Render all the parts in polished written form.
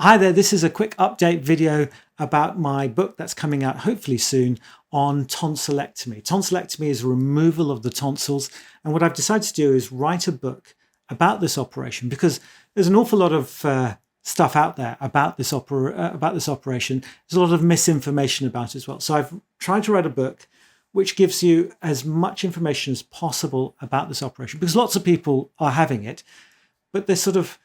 Hi there, this is a quick update video about my book that's coming out hopefully soon on tonsillectomy. Tonsillectomy is removal of the tonsils, and what I've decided to do is write a book about this operation because there's an awful lot of stuff out there about this operation. There's a lot of misinformation about it as well. So I've tried to write a book which gives you as much information as possible about this operation, because lots of people are having it, but they're sort of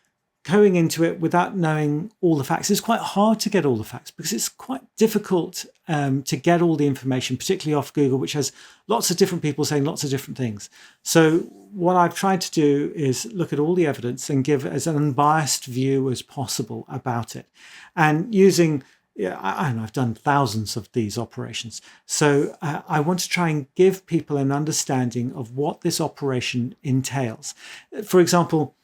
going into it without knowing all the facts. It's quite hard to get all the facts because it's quite difficult to get all the information, particularly off Google, which has lots of different people saying lots of different things. So what I've tried to do is look at all the evidence and give as an unbiased view as possible about it. And using, I don't know, I've done thousands of these operations. So I want to try and give people an understanding of what this operation entails. For example,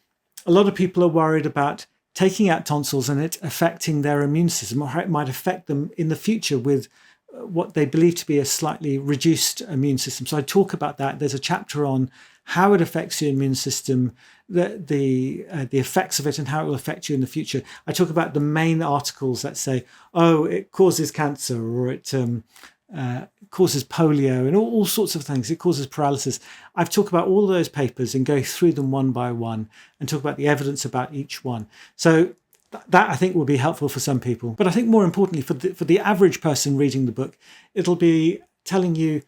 a lot of people are worried about taking out tonsils and it affecting their immune system, or how it might affect them in the future with what they believe to be a slightly reduced immune system. So I talk about that. There's a chapter on how it affects your immune system, the effects of it, and how it will affect you in the future. I talk about the main articles that say, oh, it causes cancer, or it causes polio, and all sorts of things. It causes paralysis. I've talked about all those papers and go through them one by one and talk about the evidence about each one. So that I think will be helpful for some people. But I think more importantly, for the average person reading the book, it'll be telling you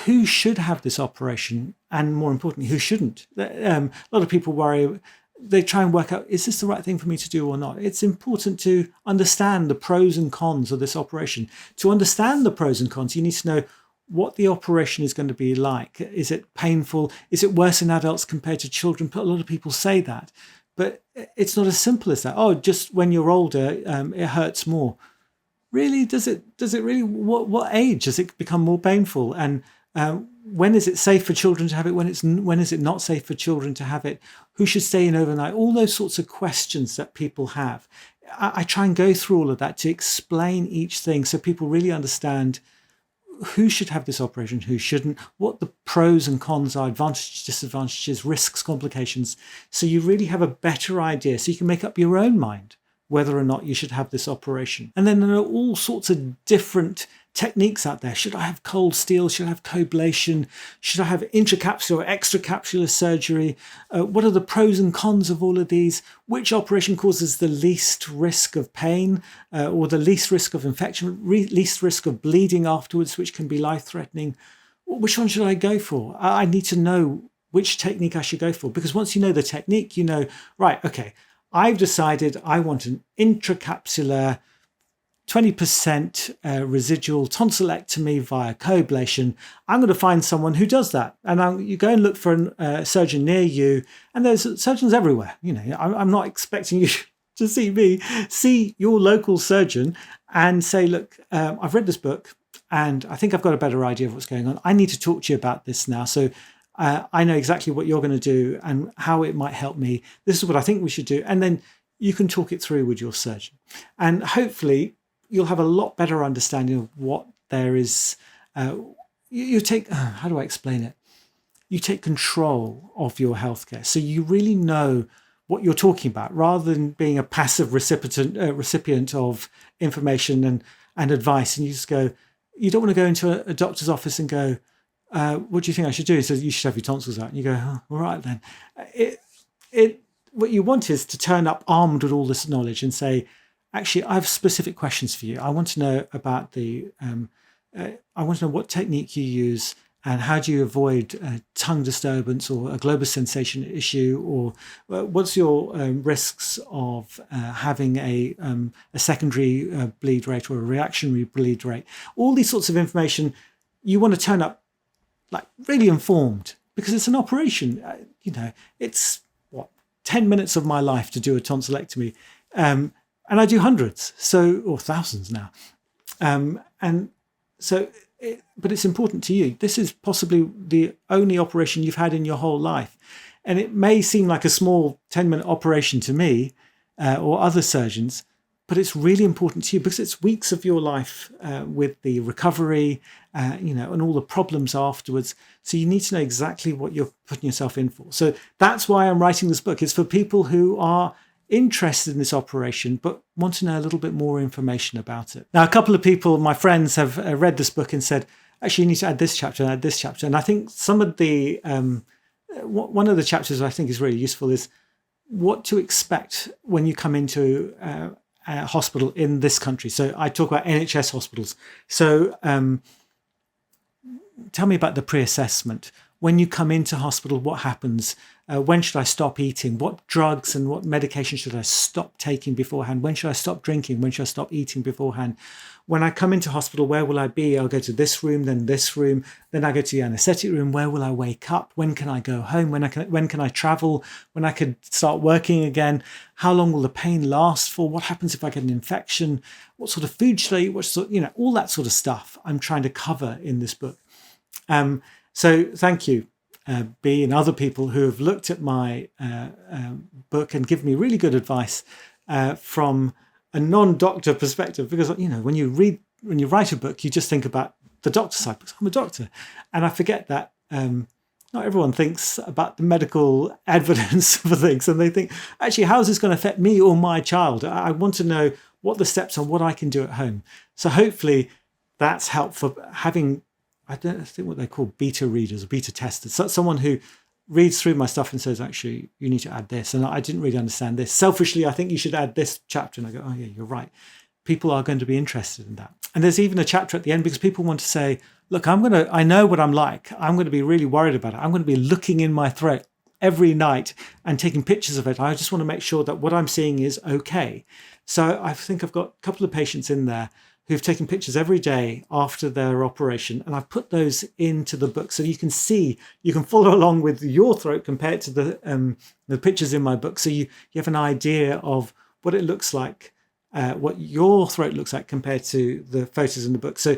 who should have this operation, and more importantly, who shouldn't. A lot of people worry. They try and work out, is this the right thing for me to do or not? It's important to understand the pros and cons of this operation. To understand the pros and cons, you need to know what the operation is going to be like. Is it painful? Is it worse in adults compared to children? A lot of people say that, but it's not as simple as that. Oh, just when you're older, it hurts more. Really? Does it really? What age does it become more painful? And when is it safe for children to have it? When is it not safe for children to have it? Who should stay in overnight? All those sorts of questions that people have. I try and go through all of that to explain each thing so people really understand who should have this operation, who shouldn't, what the pros and cons are, advantages, disadvantages, risks, complications. So you really have a better idea, so you can make up your own mind whether or not you should have this operation. And then there are all sorts of different techniques out there. Should I have cold steel? Should I have coblation? Should I have intracapsular or extracapsular surgery? What are the pros and cons of all of these? Which operation causes the least risk of pain or the least risk of infection, least risk of bleeding afterwards, which can be life-threatening? Which one should I go for? I need to know which technique I should go for, because once you know the technique, you know, right, okay, I've decided I want an intracapsular 20% residual tonsillectomy via coblation. I'm going to find someone who does that. And you go and look for a surgeon near you, and there's surgeons everywhere. You know, I'm not expecting you to see me. See your local surgeon and say, look, I've read this book and I think I've got a better idea of what's going on. I need to talk to you about this now. So I know exactly what you're going to do and how it might help me. This is what I think we should do. And then you can talk it through with your surgeon. And hopefully you'll have a lot better understanding of what there is. You take, how do I explain it? You take control of your healthcare. So you really know what you're talking about, rather than being a passive recipient of information and advice. And you just go, you don't want to go into a doctor's office and go, what do you think I should do? He says, you should have your tonsils out. And you go, oh, all right then. What you want is to turn up armed with all this knowledge and say, actually, I have specific questions for you. I want to know about I want to know what technique you use and how do you avoid tongue disturbance or a globus sensation issue, or what's your risks of having a secondary bleed rate or a reactionary bleed rate. All these sorts of information, you want to turn up like really informed, because it's an operation. You know, it's 10 minutes of my life to do a tonsillectomy. And I do hundreds, or thousands now. But it's important to you. This is possibly the only operation you've had in your whole life. And it may seem like a small 10-minute operation to me or other surgeons, but it's really important to you because it's weeks of your life with the recovery, and all the problems afterwards. So you need to know exactly what you're putting yourself in for. So that's why I'm writing this book. It's for people who are interested in this operation, but want to know a little bit more information about it. Now, a couple of people, my friends, have read this book and said, actually, you need to add this chapter and add this chapter. And I think some of the, one of the chapters I think is really useful is what to expect when you come into a hospital in this country. So I talk about NHS hospitals. So tell me about the pre-assessment. When you come into hospital, what happens? When should I stop eating? What drugs and what medication should I stop taking beforehand? When should I stop drinking? When should I stop eating beforehand? When I come into hospital, where will I be? I'll go to this room, then I go to the anaesthetic room. Where will I wake up? When can I go home? When can I travel? When I could start working again? How long will the pain last for? What happens if I get an infection? What sort of food should I eat? What sort, all that sort of stuff I'm trying to cover in this book. So thank you, B, and other people who have looked at my book and given me really good advice from a non-doctor perspective. Because when you write a book, you just think about the doctor side. Because I'm a doctor, and I forget that not everyone thinks about the medical evidence for things, and they think, actually, how is this going to affect me or my child? I want to know what the steps are, what I can do at home. So hopefully, that's helpful. Having I think what they call beta readers or beta testers. So someone who reads through my stuff and says, actually, you need to add this. And I didn't really understand this. Selfishly, I think you should add this chapter. And I go, oh, yeah, you're right. People are going to be interested in that. And there's even a chapter at the end because people want to say, look, I know what I'm like. I'm going to be really worried about it. I'm going to be looking in my throat every night and taking pictures of it. I just want to make sure that what I'm seeing is okay. So I think I've got a couple of patients in there who've taken pictures every day after their operation. And I've put those into the book so you can follow along with your throat compared to the pictures in my book. So you have an idea of what it looks like, what your throat looks like compared to the photos in the book. So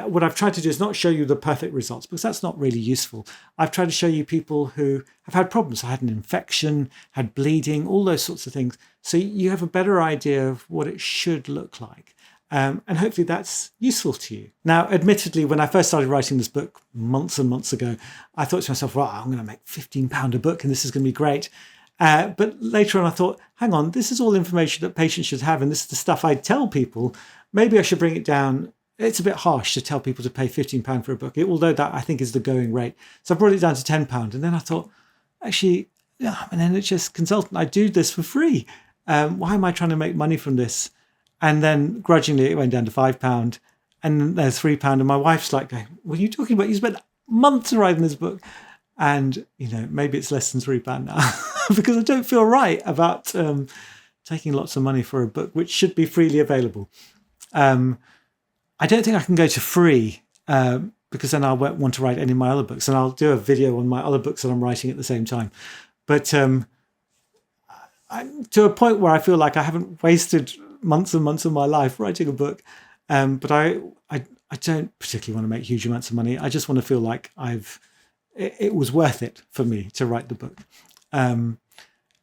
what I've tried to do is not show you the perfect results because that's not really useful. I've tried to show you people who have had problems. I had an infection, had bleeding, all those sorts of things. So you have a better idea of what it should look like. And hopefully that's useful to you. Now, admittedly, when I first started writing this book months and months ago, I thought to myself, well, I'm going to make £15 a book and this is going to be great. But later on, I thought, hang on, this is all information that patients should have. And this is the stuff I tell people. Maybe I should bring it down. It's a bit harsh to tell people to pay £15 for a book, although that I think is the going rate. So I brought it down to £10. And then I thought, actually, I'm an NHS consultant. I do this for free. Why am I trying to make money from this? And then grudgingly, it went down to £5. And then there's £3. And my wife's like, what are you talking about? You spent months writing this book. And, maybe it's less than £3 now because I don't feel right about taking lots of money for a book, which should be freely available. I don't think I can go to free because then I won't want to write any of my other books. And I'll do a video on my other books that I'm writing at the same time. But I'm to a point where I feel like I haven't wasted months and months of my life writing a book. But I don't particularly want to make huge amounts of money. I just want to feel like it was worth it for me to write the book. And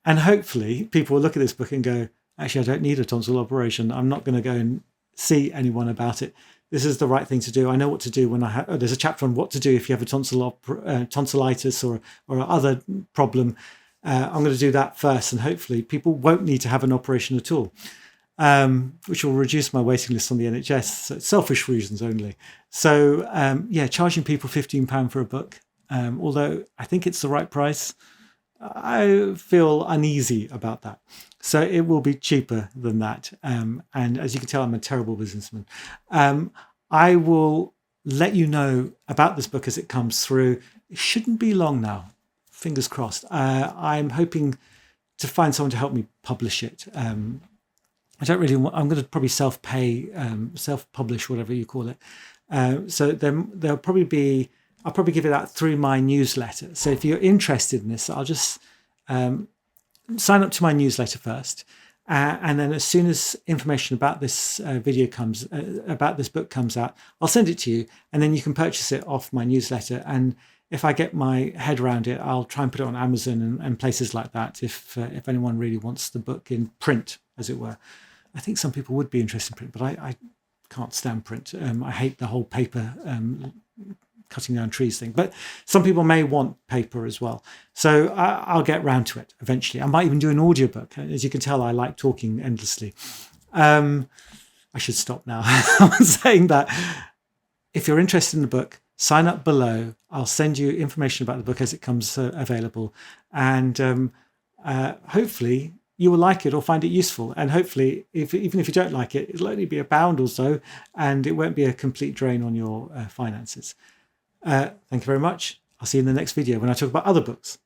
hopefully people will look at this book and go, actually, I don't need a tonsil operation. I'm not going to go and see anyone about it. This is the right thing to do. I know what to do when there's a chapter on what to do if you have a tonsillitis or other problem. I'm going to do that first. And hopefully people won't need to have an operation at all. Which will reduce my waiting list on the NHS. So selfish reasons only. So charging people £15 for a book, although I think it's the right price, I feel uneasy about that. So it will be cheaper than that. And as you can tell, I'm a terrible businessman. I will let you know about this book as it comes through. It shouldn't be long now. Fingers crossed. I'm hoping to find someone to help me publish it. I don't really want, I'm going to probably self-publish, whatever you call it. So then I'll probably give it out through my newsletter. So if you're interested in this, I'll just sign up to my newsletter first. And then as soon as information about this about this book comes out, I'll send it to you and then you can purchase it off my newsletter. And if I get my head around it, I'll try and put it on Amazon and places like that if anyone really wants the book in print, as it were. I think some people would be interested in print, but I can't stand print. I hate the whole paper cutting down trees thing. But some people may want paper as well. So I'll get round to it eventually. I might even do an audiobook. As you can tell, I like talking endlessly. I should stop now. I'm saying that. If you're interested in the book, sign up below. I'll send you information about the book as it comes available. And hopefully you will like it or find it useful. And hopefully, even if you don't like it, it'll only be £1 or so, and it won't be a complete drain on your finances. Thank you very much. I'll see you in the next video when I talk about other books.